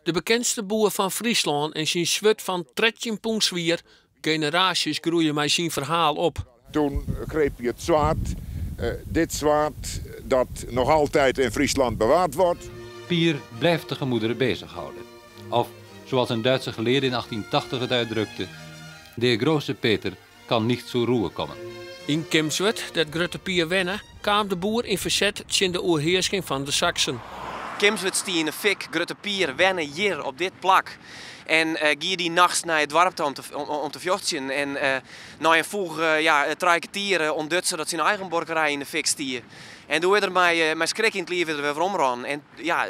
De bekendste boer van Friesland en zijn zwart van 13 poenswier. Generaties groeien mij zijn verhaal op. Toen greep je het zwaard, dit zwaard dat nog altijd in Friesland bewaard wordt. Pier blijft de gemoederen bezighouden. Of, zoals een Duitse geleerde in 1880 het uitdrukte, de grote Peter kan niet zur Ruhe komen. In Kemswerd, dat grote Pier wennen, kwam de boer in verzet tegen de oorheersing van de Saksen. Kemswerd stie in de fik, Grutte Pier wennen hier op dit plak. En gie die nachts naar het dorp om te vjochten. En na een vroeg trijketieren ontdekt ze dat zijn eigen borgerij in de fik stier. En toen er mij schrik in het leven er weer omran. En ja,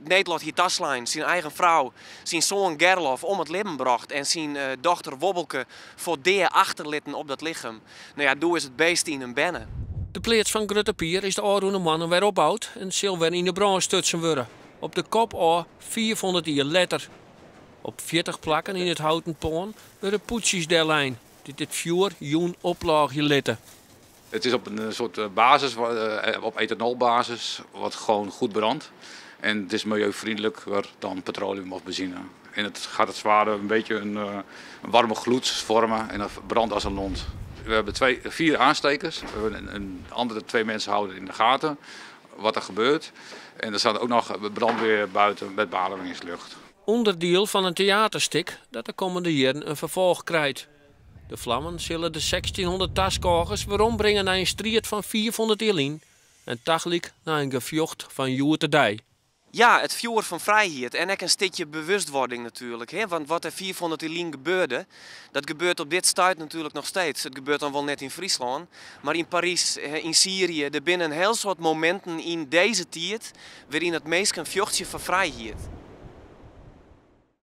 Nederland hier Taslijn, zijn eigen vrouw, zijn zoon Gerlof om het leven bracht. En zijn dochter Wobbelke voor de achterlitten op dat lichaam. Nou ja, doe is het beest in een bennen. De plaats van Grutte Pier is de oude mannen weer opbouwd en zal weer in de brand stutsen worden. Op de kop al 400 jaar later. Op 40 plakken in het houten poon worden poetsjes der lijn. Dit 4 joen oplaagje litten. Het is op een soort basis, op ethanolbasis, wat gewoon goed brandt. En het is milieuvriendelijker dan petroleum of benzine. En het gaat het zware een beetje een warme gloed vormen en dat brandt als een lont. We hebben 4 aanstekers. We hebben een andere 2 mensen houden in de gaten wat er gebeurt. En er staat ook nog brandweer buiten met beademingslucht. Onderdeel van een theaterstuk dat de komende jaren een vervolg krijgt. De vlammen zullen de 1600 taskogers weer ombrengen naar een strijd van 400 jaar en tegelijk naar een gevjocht van joer te dij. Ja, het vuur van vrijheid en ook een stukje bewustwording natuurlijk. Hè? Want wat er 400 jaar gebeurde, dat gebeurt op dit stuit natuurlijk nog steeds. Het gebeurt dan wel net in Friesland, maar in Parijs, in Syrië, er binnen een heel soort momenten in deze tijd waarin het meest een vjochtje van vrijheid.